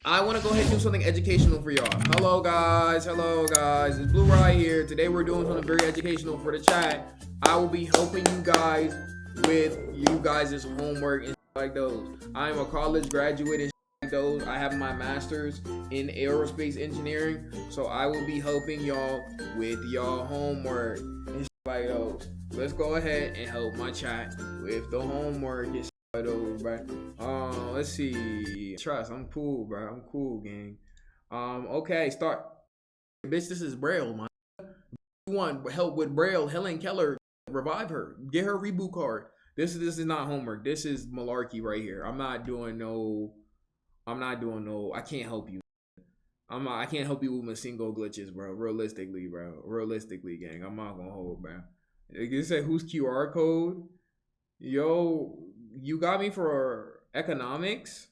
I want to go ahead and do something educational for y'all. Hello guys, it's Blue right here. Today we're doing something very educational for the chat. I will be helping you guys with you guys' homework and like those. I am a college graduate and like those. I have my master's in aerospace engineering, so I will be helping y'all with y'all homework and like those. Let's go ahead and help my chat with the homework and like those, bro. Let's see. Trust, I'm cool, bro. I'm cool, gang. Okay, start. Bitch, this is Braille, man. You want help with Braille? Helen Keller, revive her. Get her reboot card. This is not homework. This is malarkey right here. I can't help you. I can't help you with my single glitches, bro. Realistically, gang. I'm not gonna hold, bro. You said who's QR code? Yo, you got me for economics.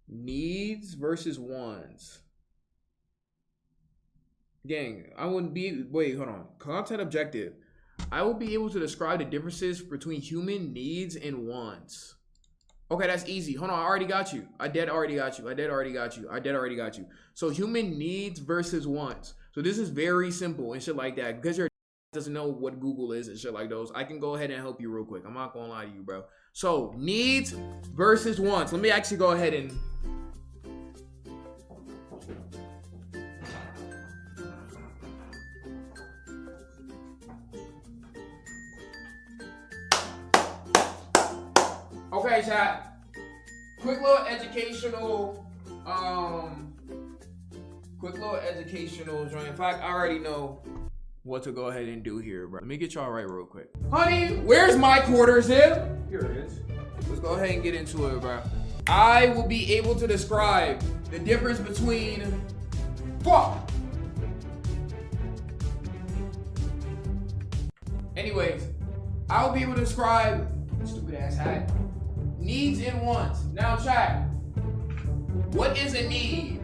Needs versus wants. Gang, wait, hold on. Content objective. I will be able to describe the differences between human needs and wants. Okay, that's easy. Hold on, I already got you. I already got you. So human needs versus wants. So this is very simple and shit like that. Because your doesn't know what Google is and shit like those, I can go ahead and help you real quick. I'm not gonna lie to you, bro. So needs versus wants. Let me actually go ahead and okay, chat. Quick little educational joint. In fact, I already know what to go ahead and do here, bro. Let me get y'all right real quick. Honey, where's my quarters here? Here it is. Let's go ahead and get into it, bro. I will be able to describe the difference between Anyways, I'll be able to describe stupid ass hat. Needs and wants. Now chat. What is a need?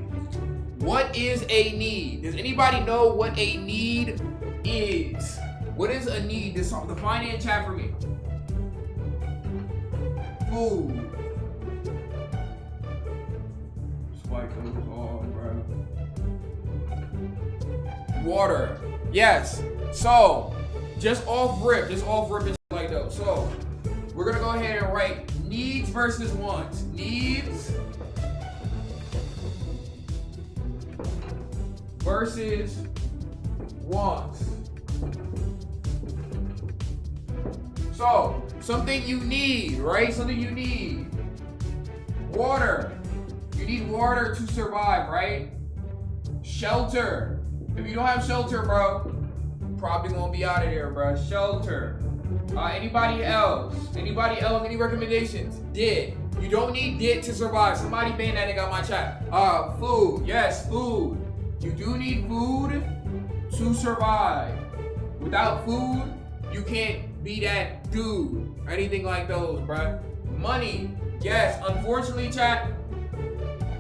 What is a need? Does anybody know what a need is? What is a need? Define it in chat for me. Food. Spike those off, bro. Water. Yes. So, just off rip and like those. So, we're gonna go ahead and write needs versus wants. Needs versus wants. So, something you need, right? Something you need. Water. You need water to survive, right? Shelter. If you don't have shelter, bro, probably gonna be out of there, bro. Shelter. Anybody else? Any recommendations? Dit. You don't need dit to survive. Somebody ban that nigga on my chat. Food. Yes, food. You do need food to survive. Without food, you can't be that dude or anything like those, bruh. Money. Yes, unfortunately, chat.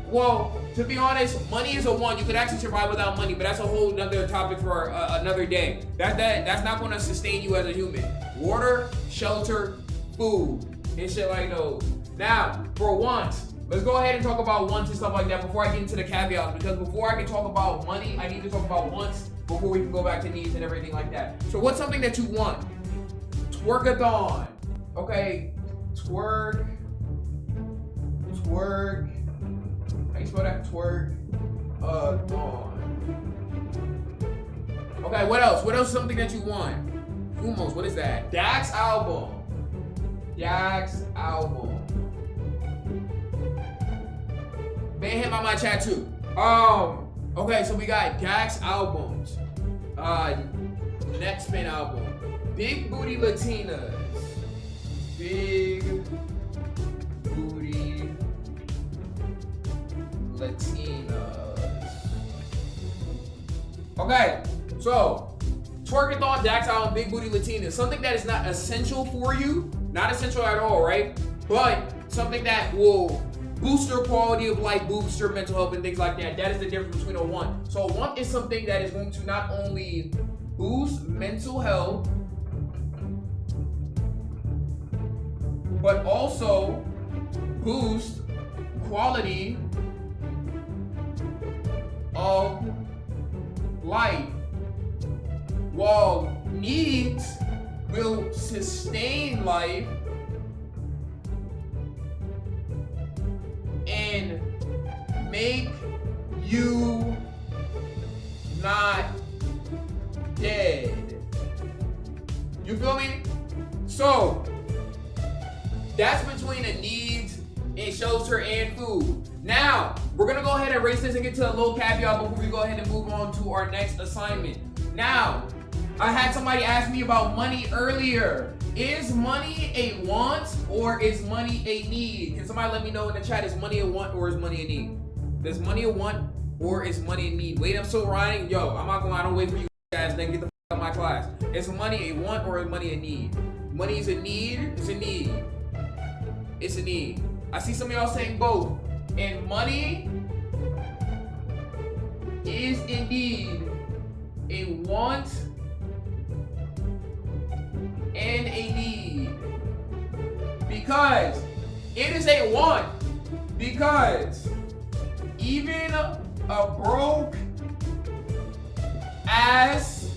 Well, to be honest, money is a one. You could actually survive without money, but that's a whole other topic for another day. That's not going to sustain you as a human. Water, shelter, food, and shit like those. Now, for wants, let's go ahead and talk about wants and stuff like that before I get into the caveats, because before I can talk about money, I need to talk about wants before we can go back to needs and everything like that. So what's something that you want? Twerkathon. Okay, twerk. How you spell that? Twerk. Thon. Okay, what else? What else is something that you want? Humos, what is that? Dax album. Ban him on my chat too. Okay, so we got Dax albums. Next spin album. Big Booty Latinas. Big Booty Latinas. Okay, so Twerkathon, Dax album, Big Booty Latinas. Something that is not essential for you, not essential at all, right? But something that will boost your quality of life, boost your mental health and things like that. That is the difference between a want. So a want is something that is going to not only boost mental health, but also boost quality of life. While needs will sustain life and make you not dead. You feel me? So that's between a needs and shelter and food. Now we're gonna go ahead and erase this and get to a little caveat before we go ahead and move on to our next assignment. Now, I had somebody ask me about money earlier. Is money a want or is money a need? Can somebody let me know in the chat, is money a want or is money a need? Is money a want or is money a need? Wait, I'm still writing. Yo, I'm not going, I don't wait for you guys, then get the out of my class. Is money a want or is money a need? Money is a need, it's a need. It's a need. I see some of y'all saying both. And money is indeed a want and a need, because it is a want, because even a broke ass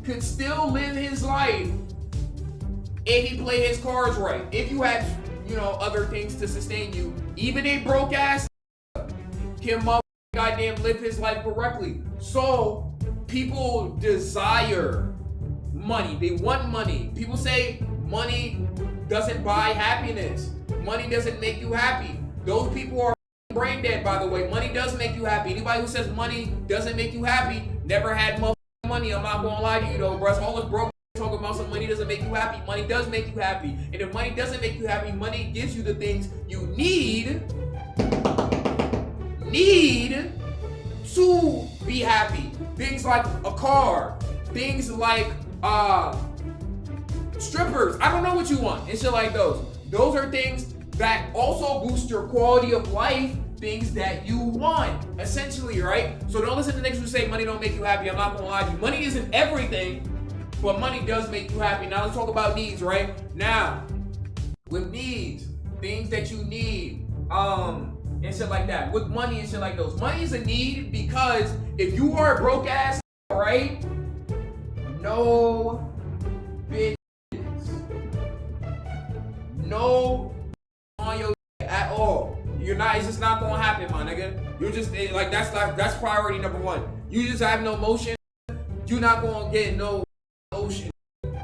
could still live his life if he play his cards right. If you have, other things to sustain you, even a broke ass can goddamn live his life correctly. So people desire money. They want money. People say money doesn't buy happiness. Money doesn't make you happy. Those people are brain dead, by the way. Money does make you happy. Anybody who says money doesn't make you happy never had money. I'm not gonna lie to you though, bro. All this broke talking about some money doesn't make you happy. Money does make you happy. And if money doesn't make you happy, money gives you the things you need to be happy. Things like a car, things like strippers. I don't know what you want and shit like those. Those are things that also boost your quality of life, things that you want, essentially, right? So don't listen to niggas who say money don't make you happy. I'm not gonna lie to you. Money isn't everything, but money does make you happy. Now let's talk about needs, right? Now, with needs, things that you need, and shit like that. With money and shit like those. Money is a need because if you are a broke ass, right? No bitches. No on your at all. You're not, it's just not gonna happen, my nigga. You're just like that's priority number one. You just have no motion, you're not gonna get no motion.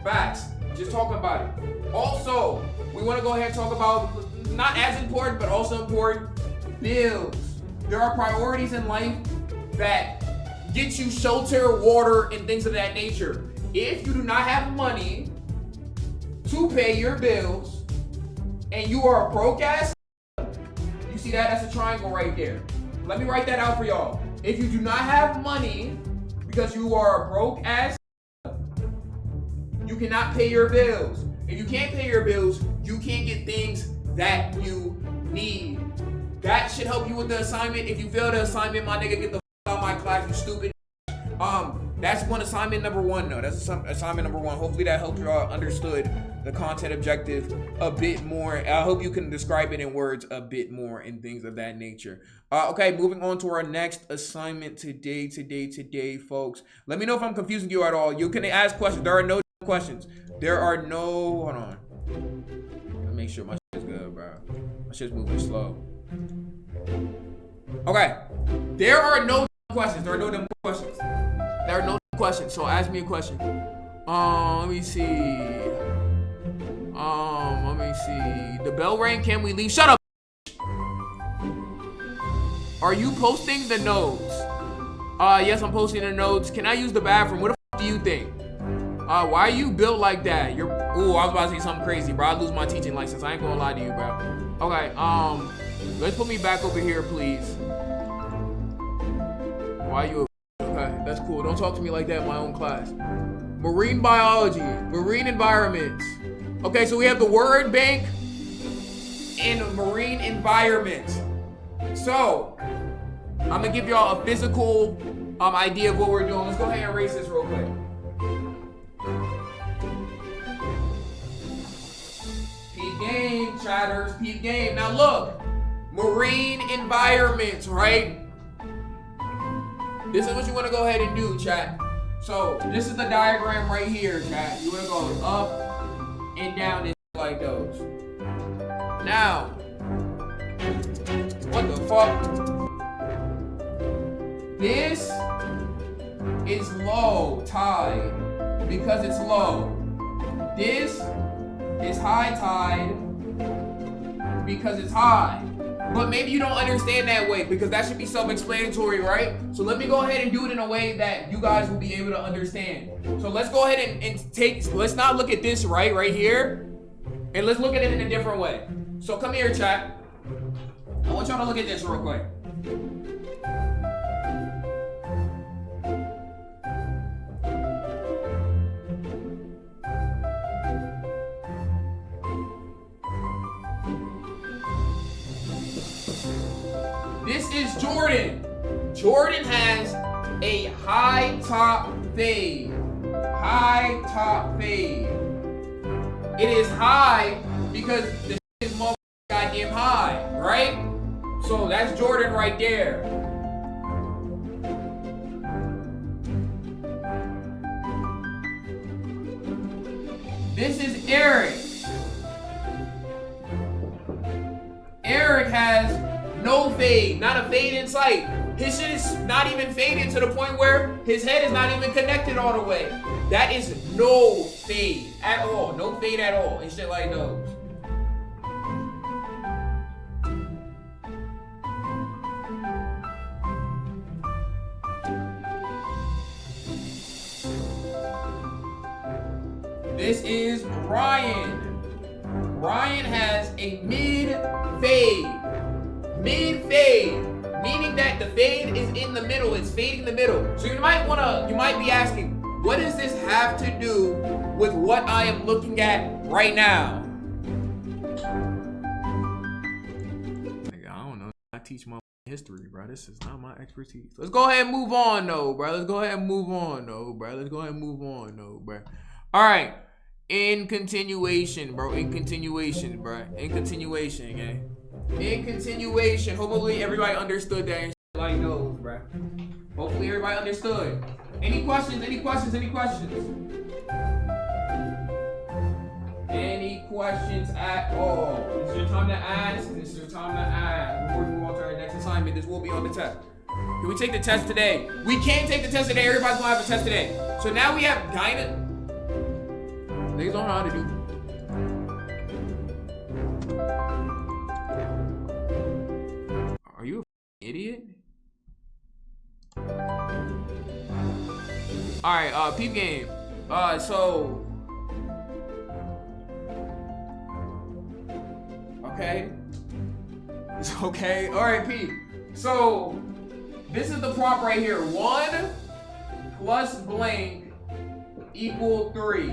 Facts. Just talking about it. Also, we wanna go ahead and talk about not as important, but also important. Bills. There are priorities in life that get you shelter, water, and things of that nature. If you do not have money to pay your bills and you are a broke ass, you see that? That's a triangle right there. Let me write that out for y'all. If you do not have money because you are a broke ass, you cannot pay your bills. If you can't pay your bills, you can't get things that you need. That should help you with the assignment. If you fail the assignment, my nigga, get the out of my class, you stupid. That's assignment number one, though. That's assignment number one. Hopefully that helped y'all understood the content objective a bit more. I hope you can describe it in words a bit more and things of that nature. Okay, moving on to our next assignment today, folks. Let me know if I'm confusing you at all. You can ask questions. There are no questions. Hold on. Let me make sure my shit is good, bro. My shit's moving slow. Okay. There are no questions. There are no dumb questions. There are no questions. So ask me a question. Let me see. The bell rang. Can we leave? Shut up. Are you posting the notes? Yes, I'm posting the notes. Can I use the bathroom? What the f do you think? Why are you built like that? Ooh, I was about to say something crazy, bro. I'd lose my teaching license. I ain't gonna lie to you, bro. Okay, let's put me back over here, please. Why you okay, that's cool. Don't talk to me like that in my own class. Marine biology, marine environments. Okay, so we have the word bank in marine environments. So, I'm gonna give y'all a physical idea of what we're doing. Let's go ahead and erase this real quick. Peep game, chatters, peep game. Now look, marine environments, right? This is what you want to go ahead and do, chat. So this is the diagram right here, chat. You want to go up and down and like those. Now, what the fuck? This is low tide because it's low. This is high tide because it's high. But maybe you don't understand that way because that should be self-explanatory, right? So let me go ahead and do it in a way that you guys will be able to understand. So let's go ahead and let's not look at this right here, and let's look at it in a different way. So come here, chat. I want y'all to look at this real quick. This is Jordan. Jordan has a high top fade. High top fade. It is high because the shit is motherfucking goddamn high, right? So that's Jordan right there. This is Eric. Eric has no fade, not a fade in sight. His shit is not even faded to the point where his head is not even connected all the way. That is no fade at all. No fade at all and shit like those. This is Ryan. Ryan has a mid-fade. Mid-fade, meaning that the fade is in the middle. It's fading the middle. So you might be asking, what does this have to do with what I am looking at right now? I don't know. I teach my history, bro. This is not my expertise. Let's go ahead and move on, though, bro. Let's go ahead and move on, though, bro. All right. In continuation, bro. In continuation, gang. In continuation, hopefully everybody understood that and shit like those, bruh. Hopefully everybody understood. Any questions? Any questions at all? This is your time to ask. Before we move on to our next assignment, this will be on the test. Can we take the test today? We can't take the test today. Everybody's gonna have a test today. So now we have Dinah. Niggas don't know how to do. Are you an idiot? Alright, peep game. So okay. It's okay. Alright, peep. So this is the prompt right here. 1 plus blank equal 3.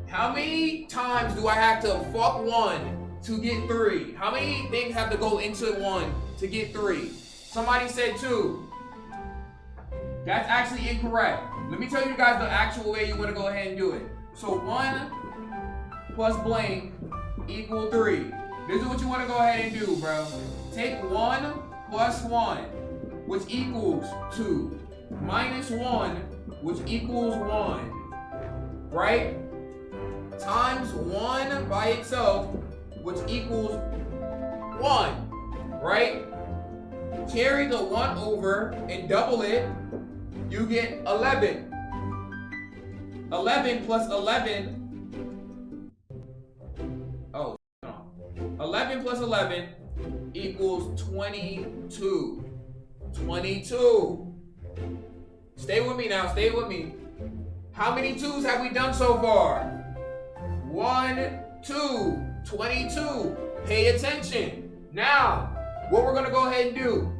How many times do I have to fuck 1 to get 3? How many things have to go into 1 to get 3? Somebody said 2. That's actually incorrect. Let me tell you guys the actual way you want to go ahead and do it. So 1 plus blank equal 3. This is what you want to go ahead and do, bro. Take 1 plus 1, which equals 2, minus 1, which equals 1, right? Times 1 by itself, which equals 1, right? Carry the 1 over and double it, you get 11. 11 plus 11, 11 plus 11 equals 22. 22. Stay with me now, stay with me. How many 2s have we done so far? 1, 2, 22. Pay attention. Now, what we're gonna go ahead and do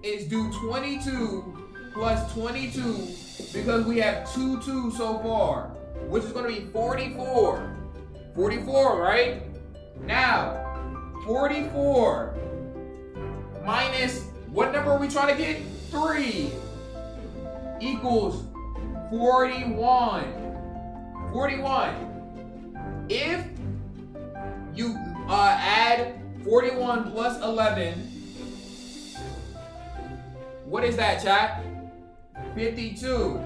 is do 22 plus 22 because we have 2 2s so far, which is gonna be 44. 44, right? Now, 44 minus, what number are we trying to get? 3 equals 41. 41. If you add 41 plus 11. What is that, chat? 52.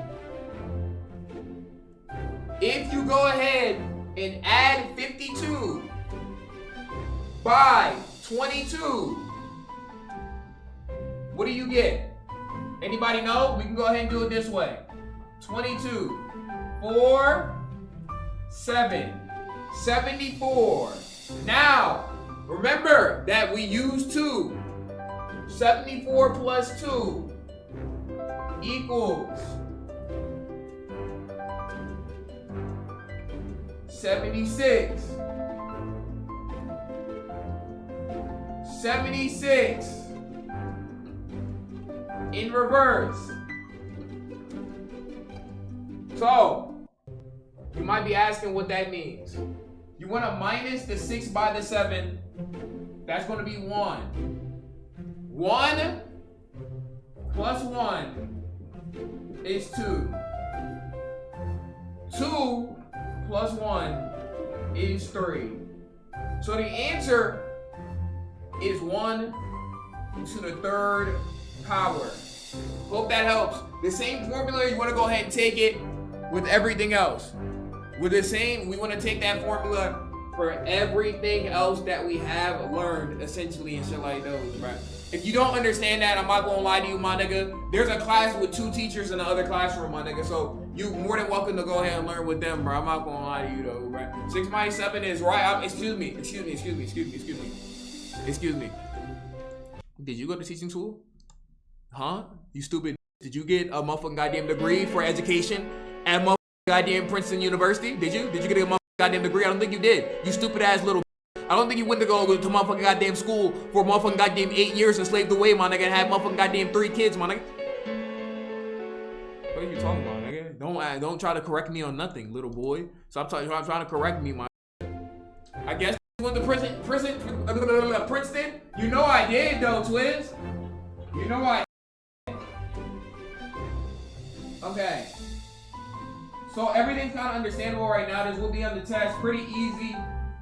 If you go ahead and add 52 by 22, what do you get? Anybody know? We can go ahead and do it this way. 22, 4, 7, 74. Now, remember that we use 2. 74 plus 2 equals 76. 76 in reverse. So, you might be asking what that means. You want to minus the 6 by the 7. That's going to be 1. 1 plus 1 is 2. 2 plus 1 is 3. So the answer is 1 to the 3rd power. Hope that helps. The same formula, you want to go ahead and take it with everything else. With the same, we want to take that formula for everything else that we have learned, essentially, and shit like those, right? If you don't understand that, I'm not gonna lie to you, my nigga. There's a class with 2 teachers in the other classroom, my nigga. So you more than welcome to go ahead and learn with them, bro. I'm not gonna lie to you though, bro. 6 minus 7 is right. Excuse me. Did you go to teaching school? Huh? You stupid. Did you get a motherfucking goddamn degree for education at motherfucking goddamn Princeton University? Did you? Did you get a motherfucking goddamn degree? I don't think you did. You stupid ass little. I don't think you went to go to motherfucking goddamn school for motherfucking goddamn 8 years and slaved away, my nigga, and had motherfucking goddamn 3 kids, my nigga. What are you talking about, nigga? Don't try to correct me on nothing, little boy. Stop trying to correct me, my. I guess you went to Princeton. You know I did though, Twiz. You know I. Okay. So everything's kind of understandable right now. This will be on the test. Pretty easy.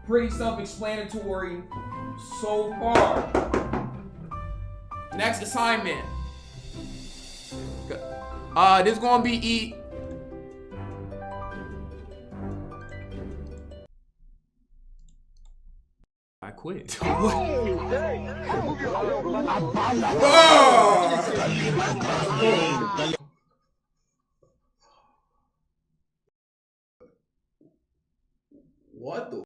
Pretty self-explanatory so far. Next assignment. This gonna be I quit. What the?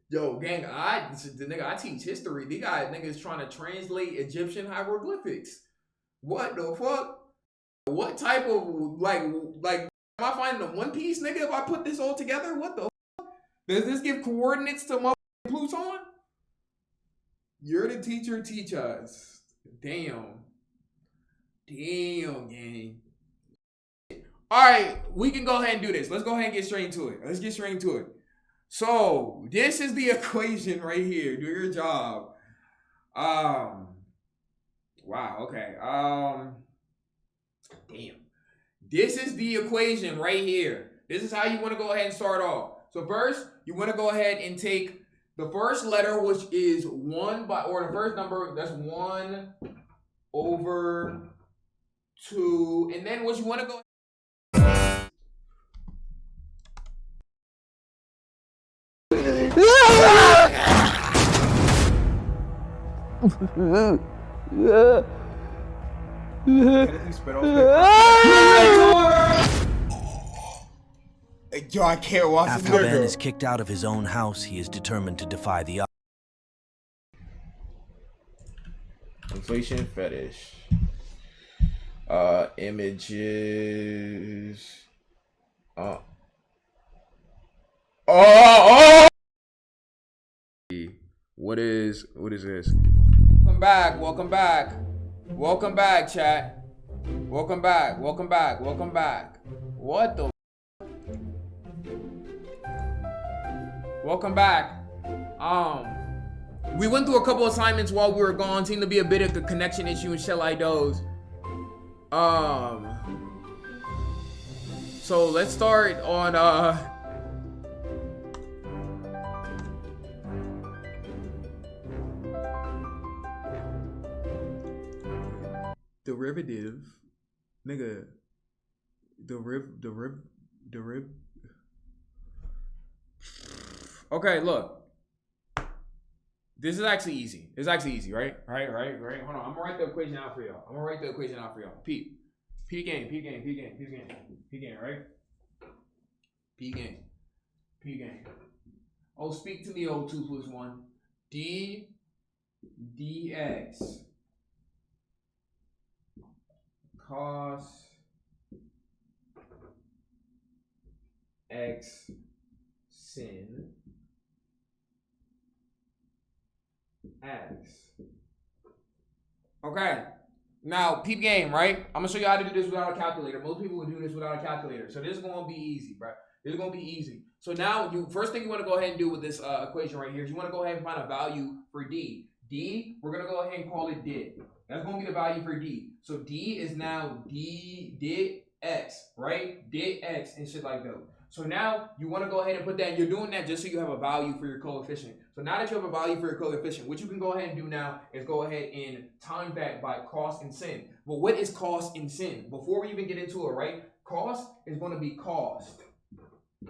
Yo, gang, I teach history. These guys niggas trying to translate Egyptian hieroglyphics. What the fuck? What type of like am I finding a One Piece, nigga, if I put this all together? What the fuck? Does this give coordinates to motherfucking Pluton? You're the teacher, teach us. Damn, gang. Alright, we can go ahead and do this. Let's go ahead and get straight into it. So, this is the equation right here. Do your job. Wow, okay. Damn. This is the equation right here. This is how you want to go ahead and start off. So first, you want to go ahead and take the first letter, which is 1 by, or the first number, that's 1 over 2. And then what you want to go Yo, I can't watch this. After Ben is kicked out of his own house, he is determined to defy the odds. Inflation fetish. Images. What is this? Welcome back, chat. Welcome back. What the? Welcome back. We went through a couple assignments while we were gone. Seemed to be a bit of a connection issue and shit like those. So let's start on derivative, nigga, deriv. Okay, look. This is actually easy. It's actually easy, right? Right. Hold on. I'm gonna write the equation out for y'all. P game, right? P game. Oh, speak to me, oh, 2 plus 1. D dx cos x sin x. Okay. Now, peep game, right? I'm gonna show you how to do this without a calculator. Most people will do this without a calculator. So this is gonna be easy, bro. This is gonna be easy. So now, first thing you want to go ahead and do with this equation right here is you want to go ahead and find a value for d. D, we're gonna go ahead and call it dit. That's gonna be the value for d. So d is now dit x, right? Dit x and shit like that. So now you want to go ahead and put that. You're doing that just so you have a value for your coefficient. So now that you have a value for your coefficient, what you can go ahead and do now is go ahead and times that by cos and sin. Well, what is cos and sin? Before we even get into it, right? Cos is going to be cost.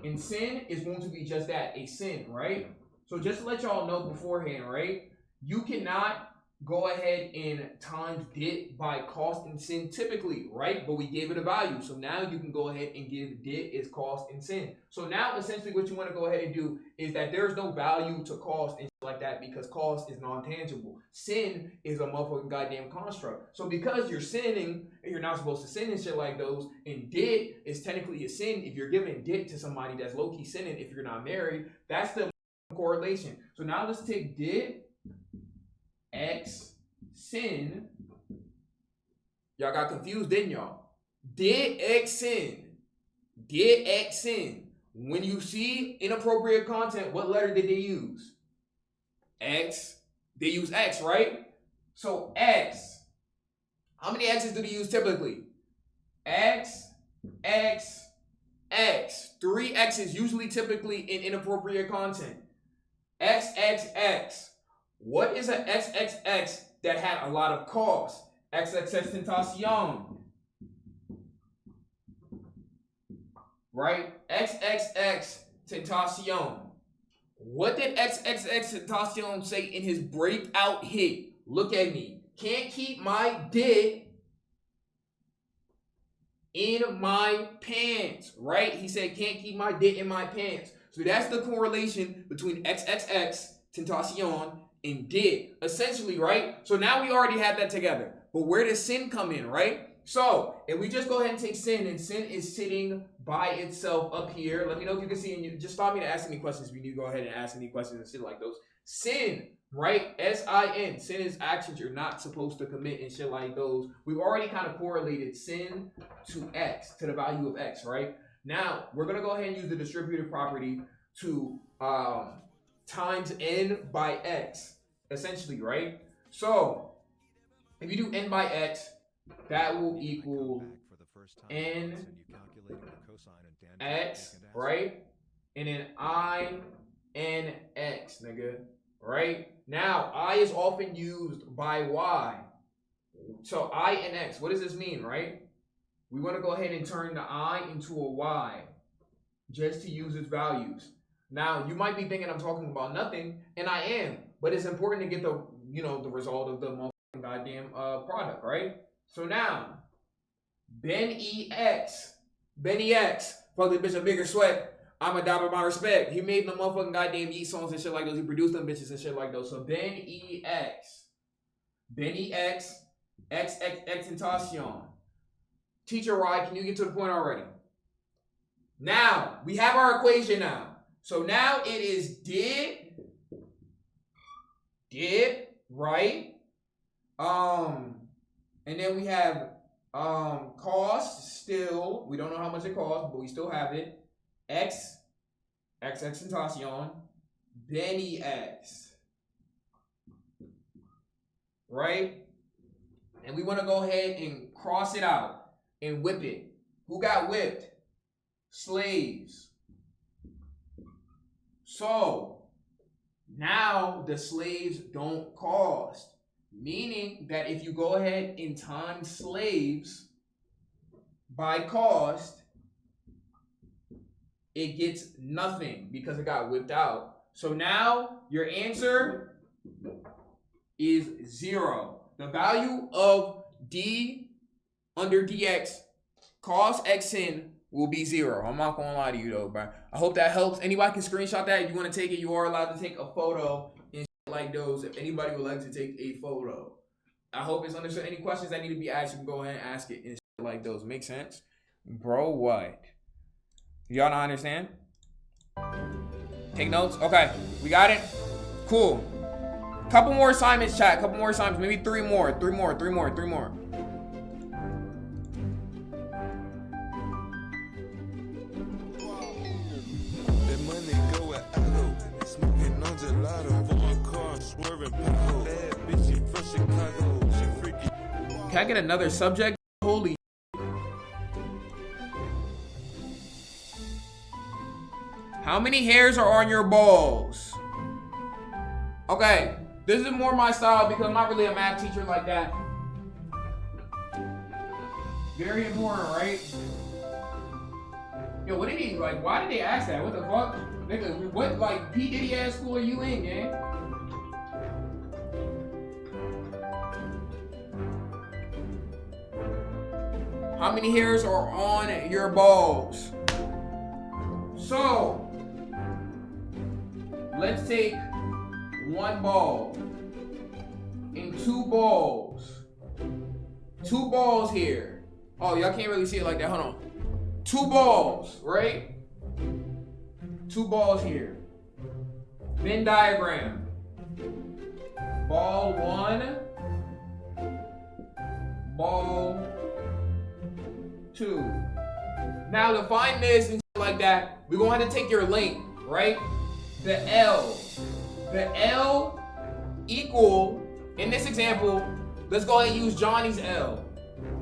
And sin is going to be just that, a sin, right? So just to let y'all know beforehand, right? You cannot go ahead and times dit by cost and sin typically, right? But we gave it a value. So now you can go ahead and give dit is cost and sin. So now essentially what you want to go ahead and do is that there's no value to cost and like that because cost is non-tangible. Sin is a motherfucking goddamn construct. So because you're sinning and you're not supposed to sin and shit like those, and dit is technically a sin. If you're giving dit to somebody that's low-key sinning, if you're not married, that's the correlation. So now let's take dit x sin. Y'all got confused, didn't y'all? Dit x sin. Dit x sin. When you see inappropriate content, what letter did they use? X. They use X, right? So X. How many X's do they use typically? X, X, X. 3 X's usually typically in inappropriate content. X, X, X. What is an XXX that had a lot of cost? XXX tentacion. Right? XXX tentacion. What did XXX tentacion say in his breakout hit? Look at me. Can't keep my dick in my pants. Right? He said can't keep my dick in my pants. So that's the correlation between XXX tentacion and did, essentially, right? So now we already have that together. But where does sin come in, right? So if we just go ahead and take sin, and sin is sitting by itself up here. Let me know if you can see, and you just stop me to ask any questions if you need to go ahead and ask any questions and shit like those. Sin, right? S-I-N. Sin is actions you're not supposed to commit and shit like those. We've already kind of correlated sin to X, to the value of X, right? Now, we're going to go ahead and use the distributive property to times n by x, essentially, right? So if you do n by x, that will equal n x, right? And then I n x, nigga, right? Now, I is often used by y. So I n x, what does this mean, right? We want to go ahead and turn the I into a y just to use its values. Now, you might be thinking I'm talking about nothing, and I am, but it's important to get the, the result of the goddamn product, right? So now, Ben EX, fuck this bitch a bigger sweat. I'm a dabber my respect. He made the motherfucking goddamn Yeet songs and shit like those. He produced them bitches and shit like those. So Ben EX, XXX tentacion. Teacher Y, can you get to the point already? Now, we have our equation now. So now it is did, right? And then we have cost still. We don't know how much it costs, but we still have it. X tentacion, Benny X. Right? And we want to go ahead and cross it out and whip it. Who got whipped? Slaves. So now the slaves don't cost. Meaning that if you go ahead and times slaves by cost, it gets nothing because it got whipped out. So now your answer is 0. The value of d under dx cos xn will be 0. I'm not gonna lie to you though, bro. I hope that helps. Anybody can screenshot that. If you want to take it, you are allowed to take a photo and like those. If anybody would like to take a photo, I hope it's understood. Any questions that need to be asked, you can go ahead and ask it and like those. Make sense, bro? What? Y'all not understand? Take notes. Okay, we got it. Cool. Couple more assignments, chat. Couple more assignments. Maybe 3 more. 3 more. 3 more. 3 more. Can I get another subject? Holy. How many hairs are on your balls? Okay, this is more my style because I'm not really a math teacher like that. Very important, right? Yo, what did he, like, why did they ask that? What the fuck? Nigga, what, like, P. Diddy ass school are you in, gang? How many hairs are on your balls? So, let's take 1 ball and 2 balls. 2 balls here. Oh, y'all can't really see it like that. Hold on. 2 balls, right? 2 balls here. Venn diagram. Ball 1. Ball 2. Now to find this and like that, we're going to have to take your length, right? The L. The L equal, in this example, let's go ahead and use Johnny's L.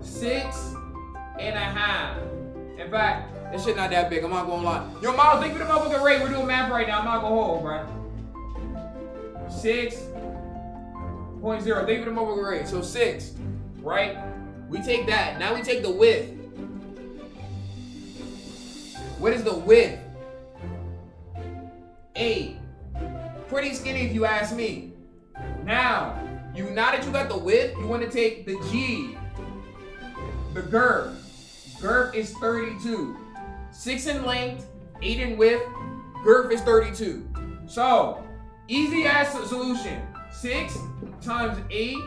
6.5. In fact, this shit not that big, I'm not gonna lie. Yo, Miles, think of the motherfucking rate. We're doing math right now, I'm not gonna hold, bro. 6.0, think of the motherfucking rate. So 6, right? We take that. Now we take the width. What is the width? 8. Pretty skinny if you ask me. Now that you got the width, you want to take the G. The girth. Girth is 32. 6 in length, 8 in width. Girth is 32. So, easy ass solution. 6 times 8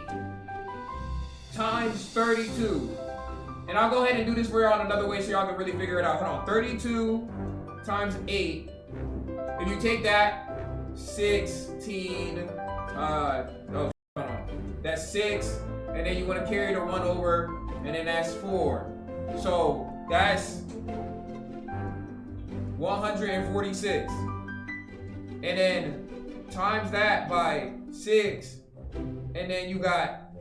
times 32. And I'll go ahead and do this for y'all another way so y'all can really figure it out. Hold on. 32 times 8. If you take that, 16, that's 6, and then you want to carry the 1 over, and then that's 4. So that's 146. And then times that by 6, and then you got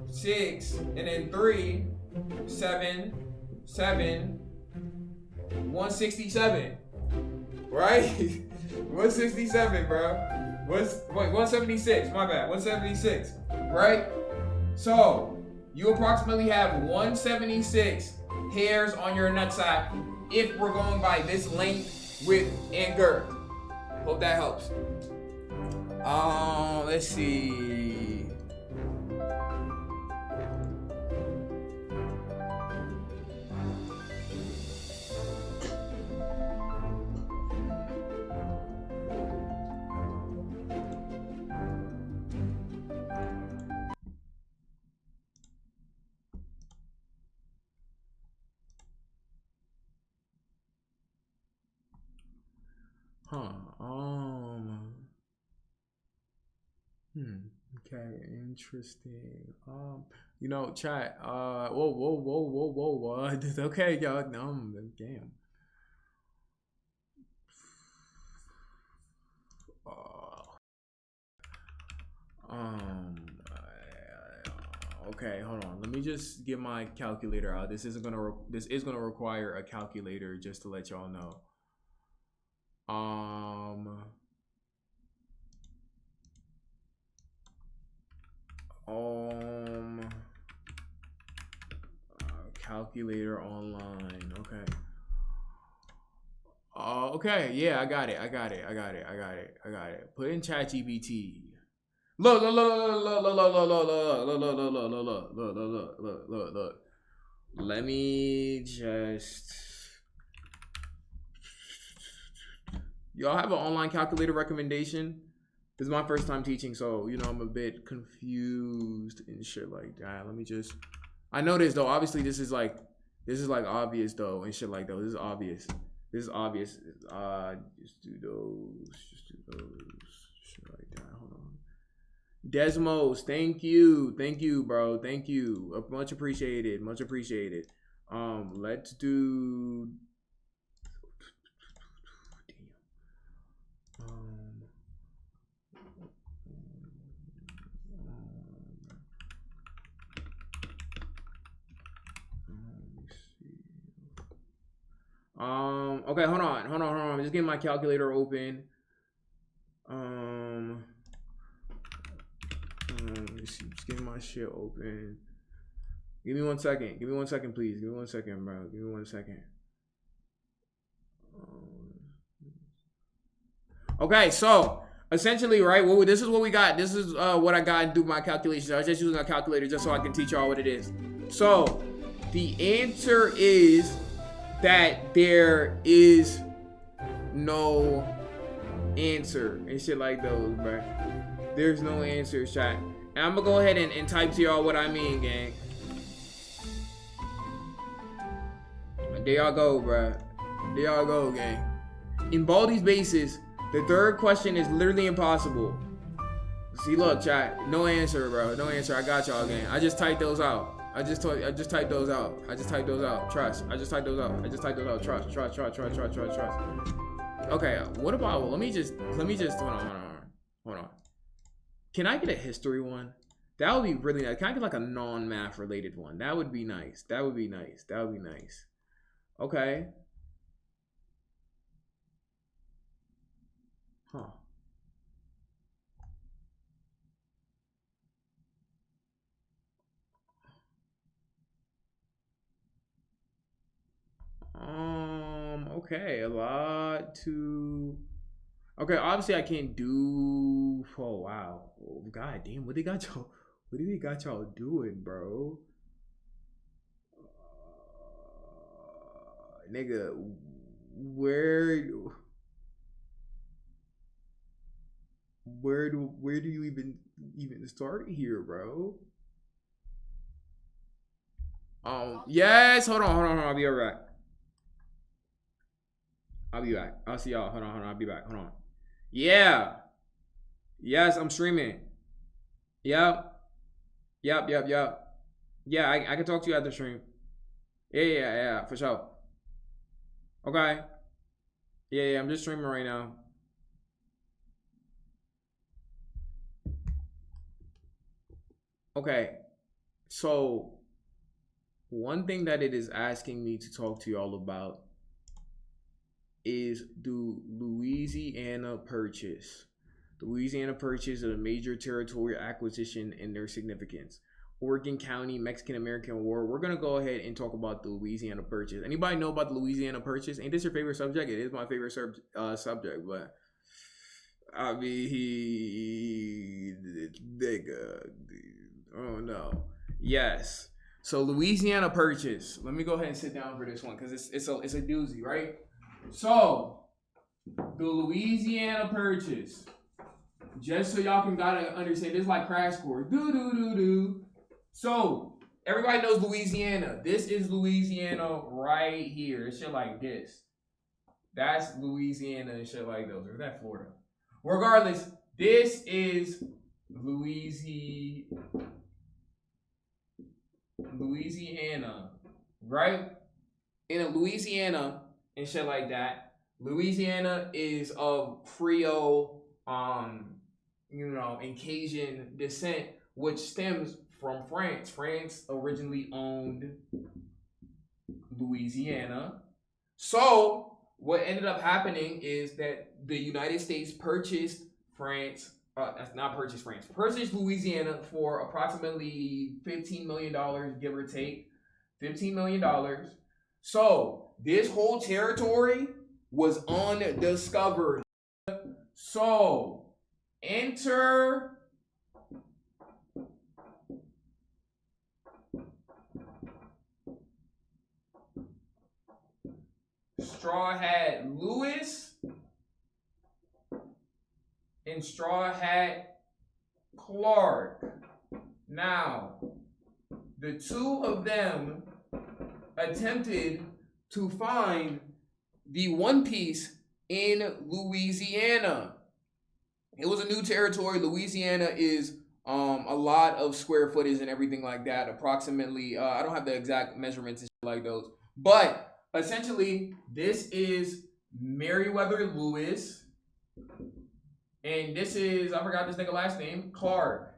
6, and then 3, 7, 167. Right? 167, bro. Wait, 176. My bad. 176. Right? So, you approximately have 176 hairs on your nutsack if we're going by this length, width, and girth. Hope that helps. Let's see. Okay, interesting. You know, chat. Whoa. Okay, y'all. Damn. Okay, hold on. Let me just get my calculator out. This is gonna require a calculator, just to let y'all know. calculator online. Okay. Okay. Yeah, I got it. Put in ChatGPT. Look. Let me just. Y'all have an online calculator recommendation? This is my first time teaching, so I'm a bit confused and shit like that. Let me just. I know this though. Obviously, this is like obvious though and shit like that. This is obvious. Just do those. Shit like that. Hold on. Desmos, thank you, bro. Thank you. Much appreciated. Let's do. Okay, hold on. Just getting my calculator open. Just getting my shit open. Give me 1 second. Please. Give me 1 second, bro. Give me 1 second. Okay, so essentially, right? Well, this is what we got. This is what I got to do my calculations. I was just using a calculator just so I can teach y'all what it is. So the answer is that there is no answer and shit like those, bro. There's no answer, chat. And I'm gonna go ahead and type to y'all what I mean, gang. There y'all go, bro. There y'all go, gang. In Baldi's bases, the third question is literally impossible. See, look, chat. No answer, bro. No answer. I got y'all, gang. I just typed those out. I just typed those out. Trust. I just typed those out. Trust. Okay, what about, let me just, hold on. Can I get a history one? That would be really nice. Can I get like a non-math related one? That would be nice. Okay. Huh. Okay, a lot to. Okay, obviously I can't do. Oh wow, god damn, what they got y'all doing, bro? Nigga, where do you even start here, bro? Yes, hold on, I'll be right back. I'll see y'all. Hold on, I'll be back. Hold on. Yeah. Yes, I'm streaming. Yep. Yeah, I can talk to you after stream. Yeah, for sure. Okay. Yeah, I'm just streaming right now. Okay. So, one thing that it is asking me to talk to y'all about is the Louisiana Purchase. The Louisiana Purchase is a major territorial acquisition and their significance. Oregon County, Mexican-American War. We're going to go ahead and talk about the Louisiana Purchase. Anybody know about the Louisiana Purchase? Ain't this your favorite subject? It is my favorite subject, but I mean, nigga. Oh, no. Yes. So Louisiana Purchase. Let me go ahead and sit down for this one because it's a doozy, right? So, the Louisiana Purchase. Just so y'all can gotta understand, this is like crash course. So, everybody knows Louisiana. This is Louisiana right here. Shit like this. That's Louisiana and shit like those. Or is that Florida? Regardless, this is Louisiana, right? In Louisiana and shit like that. Louisiana is of Creole, and Cajun descent, which stems from France. France originally owned Louisiana. So what ended up happening is that the United States purchased Louisiana for approximately $15 million, give or take. $15 million. So this whole territory was undiscovered. So enter Straw Hat Lewis and Straw Hat Clark. Now, the two of them attempted to find the One Piece in Louisiana. It was a new territory. Louisiana is a lot of square footage and everything like that. Approximately, I don't have the exact measurements and shit like those, but essentially, this is Meriwether Lewis, and this is, I forgot this nigga last name, Clark.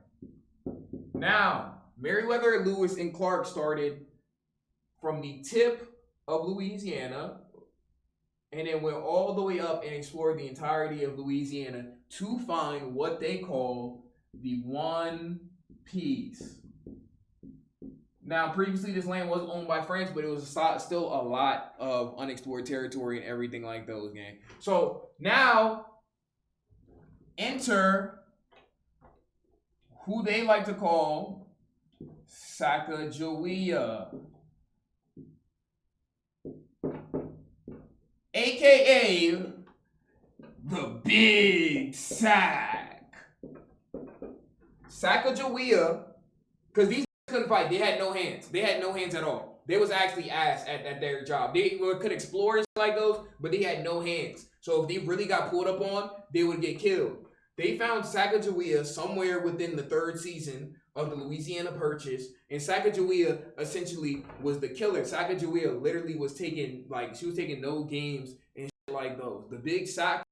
Now, Meriwether Lewis and Clark started from the tip of Louisiana and then went all the way up and explored the entirety of Louisiana to find what they call the One Piece. Now, previously, this land was owned by France, but it was still a lot of unexplored territory and everything like those, gang. So now, enter who they like to call Sacagawea, aka the Big Sack. Sacagawea, because these couldn't fight. They had no hands. They had no hands at all. They was actually ass at their job. They could explore and like those, but they had no hands. So if they really got pulled up on, they would get killed. They found Sacagawea somewhere within the 3rd season of the Louisiana Purchase, and Sacagawea essentially was the killer. Sacagawea literally was taking, like, she was taking no games and shit like those. The Big Sack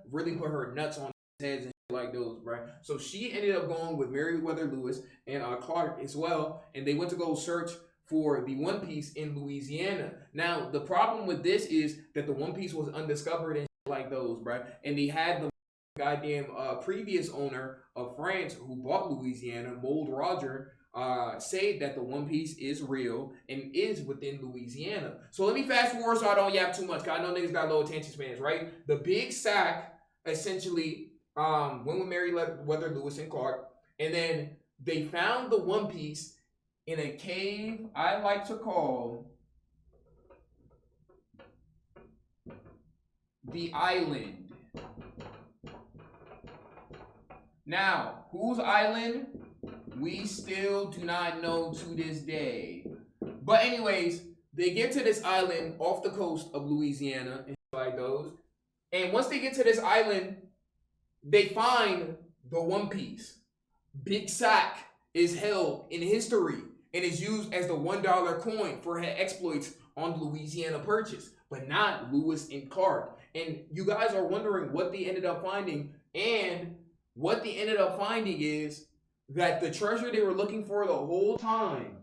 really put her nuts on heads and shit like those, right? So she ended up going with Meriwether Lewis and Clark as well, and they went to go search for the One Piece in Louisiana. Now, the problem with this is that the One Piece was undiscovered and shit like those, right? And they had the goddamn previous owner of France who bought Louisiana, Mold Roger, say that the One Piece is real and is within Louisiana. So let me fast forward so I don't yap too much, because I know niggas got low attention spans, right? The Big Sack essentially went with Meriwether Lewis and Clark, and then they found the One Piece in a cave I like to call the Island. Now, whose island? We still do not know to this day. But anyways, they get to this island off the coast of Louisiana and like those. And once they get to this island, they find the One Piece. Big Sack is held in history and is used as the $1 coin for her exploits on the Louisiana Purchase, but not Lewis and Clark. And you guys are wondering what they ended up finding, and what they ended up finding is that the treasure they were looking for the whole time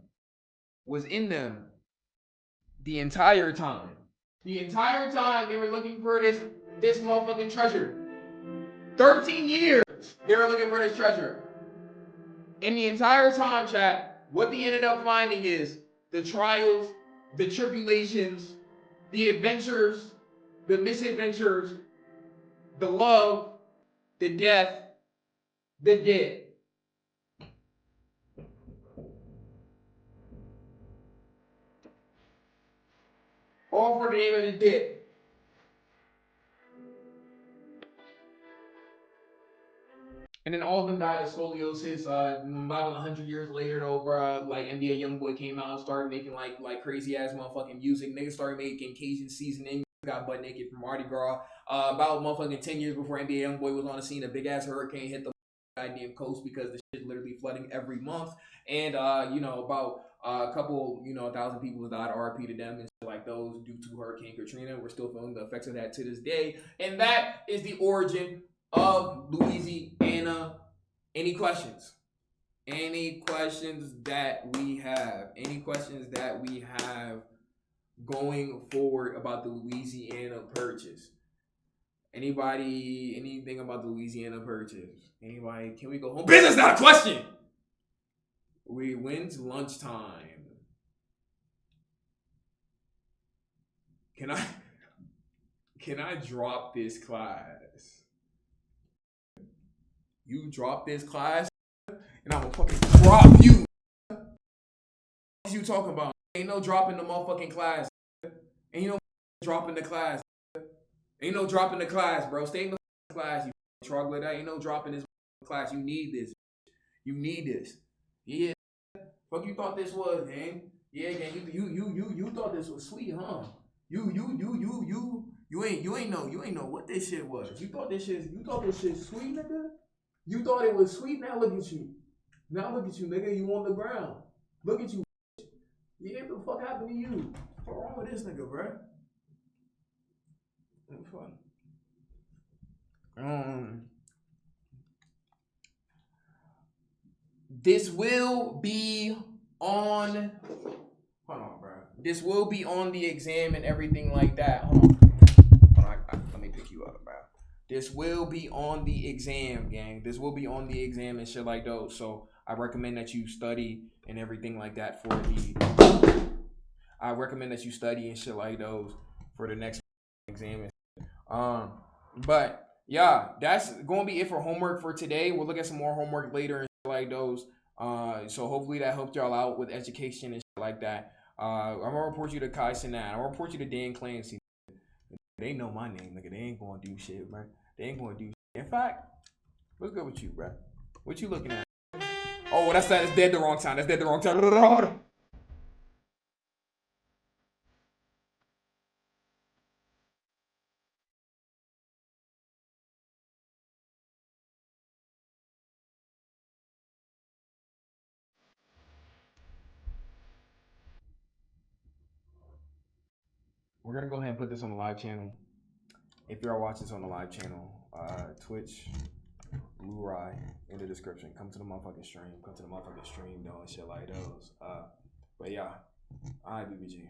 was in them the entire time. The entire time they were looking for this motherfucking treasure. 13 years they were looking for this treasure. And the entire time, chat, what they ended up finding is the trials, the tribulations, the adventures, the misadventures, the love, the death, the dead. All for the name of the dead. And then all of them died of scoliosis. About 100 years later, over like NBA YoungBoy came out and started making like crazy ass motherfucking music. Niggas started making Cajun seasoning. Got butt naked from Mardi Gras. About motherfucking 10 years before NBA YoungBoy was on the scene, a big ass hurricane hit the goddamn coast because the shit literally flooding every month. And about a couple, 1,000 people died, RIP to them and shit like those due to Hurricane Katrina. We're still feeling the effects of that to this day. And that is the origin of Louisiana. Any questions? Any questions that we have? Any questions that we have going forward about the Louisiana Purchase? Anybody, anything about the Louisiana Purchase? Anybody, can we go home? Business, not a question! When's lunchtime? Can I drop this class? You drop this class, and I'm gonna fucking drop you. What you talking about? Ain't no dropping the motherfucking class. Ain't no dropping the class. Ain't no dropping the class, bro. Stay in the class, you troglodyte. Ain't no dropping this class. You need this. You need this. Yeah. Fuck you thought this was, gang. Yeah, gang. You thought this was sweet, huh? You ain't know what this shit was. You thought this shit sweet, nigga? You thought it was sweet, now look at you. Now look at you, nigga. You on the ground. Look at you. Yeah, what the fuck happened to you? What's wrong with this nigga, bro? This will be on. Hold on, bro. This will be on the exam and everything like that. Hold on. Let me pick you up, bro. This will be on the exam, gang. This will be on the exam and shit like those. So I recommend that you study and everything like that for the. I recommend that you study and shit like those for the next exam. But yeah, that's gonna be it for homework for today. We'll look at some more homework later and shit like those. So hopefully that helped y'all out with education and shit like that. I'm gonna report you to Kai Sinat. I'm gonna report you to Dan Clancy. They know my name, nigga. They ain't gonna do shit, bro. They ain't gonna do shit. In fact, what's good with you, bro? What you looking at? Oh, that's dead the wrong time. That's dead the wrong time. We're gonna go ahead and put this on the live channel. If you're watching this on the live channel, Twitch, Blue Rye in the description. Come to the motherfucking stream. Come to the motherfucking stream, though, and shit like those. But yeah, alright, BBG.